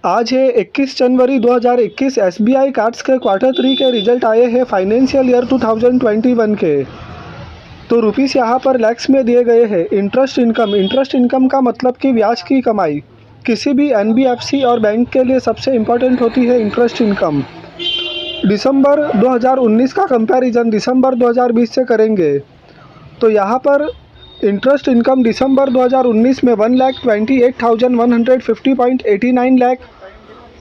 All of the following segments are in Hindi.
आज है 21 जनवरी 2021। एसबीआई कार्ड्स के क्वार्टर 3 के रिजल्ट आए हैं फाइनेंशियल ईयर 2021 के। तो रुपीस यहाँ पर लैक्स में दिए गए हैं। इंटरेस्ट इनकम का मतलब कि ब्याज की कमाई। किसी भी एनबीएफसी और बैंक के लिए सबसे इम्पोर्टेंट होती है इंटरेस्ट इनकम। दिसंबर 2019 का कंपैरिजन दिसंबर 2020 से करेंगे तो यहाँ पर इंटरेस्ट इनकम दिसंबर 2019 में 1,28,150.89 लाख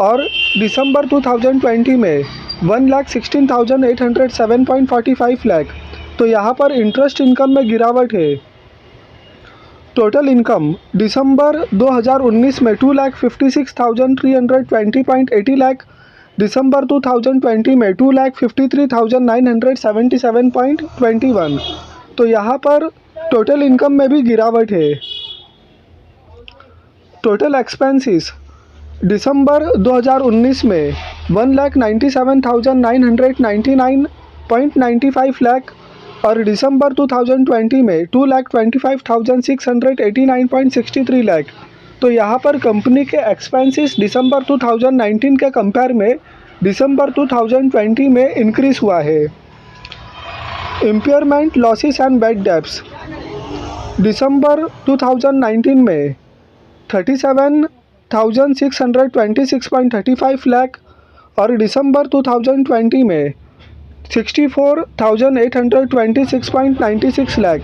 और दिसंबर 2020 में 1,16,807.45 लाख। तो यहाँ पर इंटरेस्ट इनकम में गिरावट है। टोटल इनकम दिसंबर 2019 में 2,56,320.80 लाख, दिसंबर 2020 में 2,53,977.21। तो यहाँ पर टोटल इनकम में भी गिरावट है। टोटल एक्सपेंसेस दिसंबर 2019 में 1,97,999.95 लाख और दिसंबर 2020 में 2,25,689.63 लाख। तो यहाँ पर कंपनी के एक्सपेंसेस दिसंबर 2019 के कंपेयर में दिसंबर 2020 में इंक्रीज हुआ है। Impairment losses and bad debts दिसंबर 2019 में 37,626.35 लाख और दिसंबर 2020 में 64,826.96 लाख।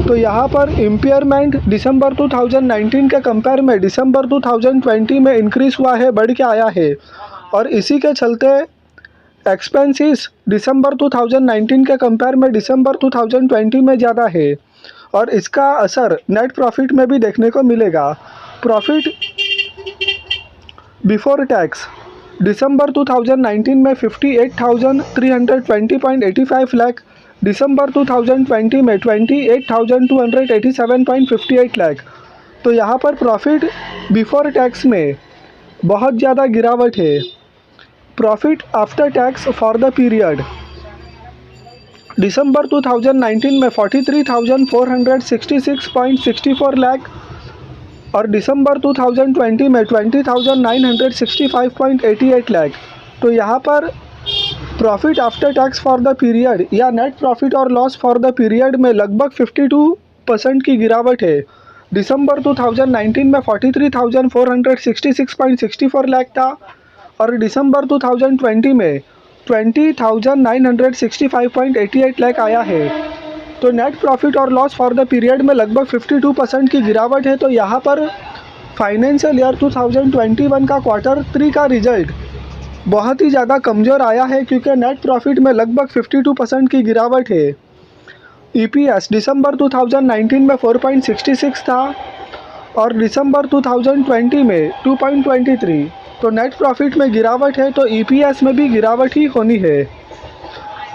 तो यहाँ पर इम्पेयरमेंट दिसंबर 2019 के कंपेयर में दिसंबर 2020 में इंक्रीज हुआ है, बढ़ के आया है। और इसी के चलते एक्सपेंसेस दिसंबर 2019 के कंपेयर में दिसंबर 2020 में ज़्यादा है और इसका असर नेट प्रॉफिट में भी देखने को मिलेगा। प्रॉफिट बिफोर टैक्स दिसंबर 2019 में 58,320.85 लाख, दिसंबर 2020 में 28,287.58 लाख। तो यहाँ पर प्रॉफिट बिफोर टैक्स में बहुत ज़्यादा गिरावट है। Profit after tax for the period दिसंबर 2019 में 43,466.64 लाख और दिसंबर 2020 में 20,965.88 लाख। तो यहाँ पर profit after tax for the period या नेट प्रॉफिट और लॉस फॉर द पीरियड में लगभग 52% की गिरावट है। दिसंबर 2019 में 43,466.64 लाख था और दिसंबर 2020 में 20,965.88 लाख आया है। तो नेट प्रॉफिट और लॉस फॉर द पीरियड में लगभग 52% की गिरावट है। तो यहाँ पर फाइनेंशियल ईयर 2021 का क्वार्टर 3 का रिजल्ट बहुत ही ज़्यादा कमज़ोर आया है क्योंकि नेट प्रॉफिट में लगभग 52% की गिरावट है। ईपीएस दिसंबर 2019 में 4.66 था और दिसंबर 2020 में 2.23। तो नेट प्रॉफिट में गिरावट है तो ईपीएस में भी गिरावट ही होनी है।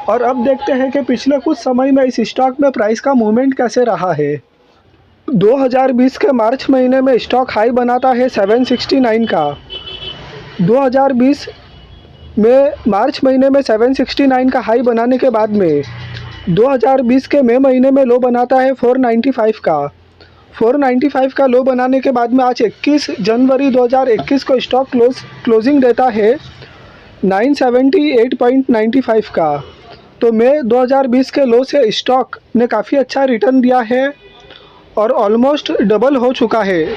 और अब देखते हैं कि पिछले कुछ समय में इस स्टॉक में प्राइस का मूवमेंट कैसे रहा है। 2020 के मार्च महीने में स्टॉक हाई बनाता है 769 का। 2020 में मार्च महीने में 769 का हाई बनाने के बाद में 2020 के मई महीने में लो बनाता है 495 का। 495 का लो बनाने के बाद में आज 21 जनवरी 2021 को स्टॉक क्लोजिंग देता है 978.95 का। तो मई 2020 के लो से स्टॉक ने काफ़ी अच्छा रिटर्न दिया है और ऑलमोस्ट डबल हो चुका है।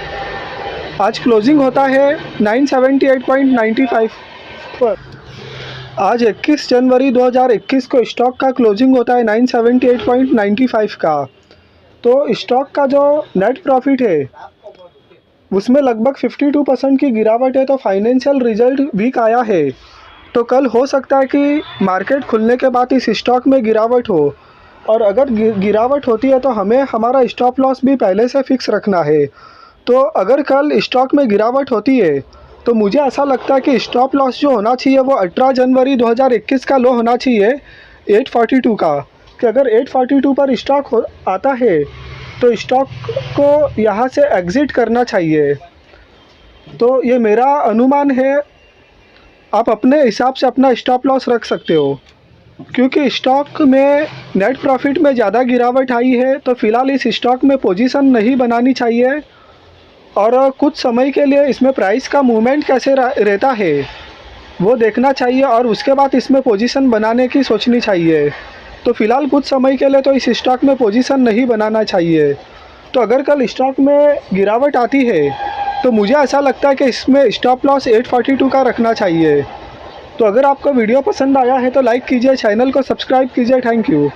आज क्लोजिंग होता है 978.95 पर। आज 21 जनवरी 2021 को स्टॉक का क्लोजिंग होता है 978.95 का। तो स्टॉक का जो नेट प्रॉफिट है उसमें लगभग 52% की गिरावट है। तो फाइनेंशियल रिजल्ट वीक आया है। तो कल हो सकता है कि मार्केट खुलने के बाद इस स्टॉक में गिरावट हो और अगर गिरावट होती है तो हमें हमारा स्टॉप लॉस भी पहले से फिक्स रखना है। तो अगर कल स्टॉक में गिरावट होती है तो मुझे ऐसा लगता है कि स्टॉप लॉस जो होना चाहिए वो 18 जनवरी 2021 का लो होना चाहिए 842 का। कि अगर 842 पर स्टॉक आता है तो स्टॉक को यहाँ से एग्ज़िट करना चाहिए। तो ये मेरा अनुमान है। आप अपने हिसाब से अपना स्टॉप लॉस रख सकते हो क्योंकि स्टॉक में नेट प्रॉफिट में ज़्यादा गिरावट आई है। तो फ़िलहाल इस स्टॉक में पोजीशन नहीं बनानी चाहिए और कुछ समय के लिए इसमें प्राइस का मूवमेंट कैसे रहता है वो देखना चाहिए और उसके बाद इसमें पोजीशन बनाने की सोचनी चाहिए। तो फ़िलहाल कुछ समय के लिए तो इस स्टॉक में पोजीशन नहीं बनाना चाहिए। तो अगर कल स्टॉक में गिरावट आती है तो मुझे ऐसा लगता है कि इसमें स्टॉप लॉस 842 का रखना चाहिए। तो अगर आपको वीडियो पसंद आया है तो लाइक कीजिए, चैनल को सब्सक्राइब कीजिए। Thank you.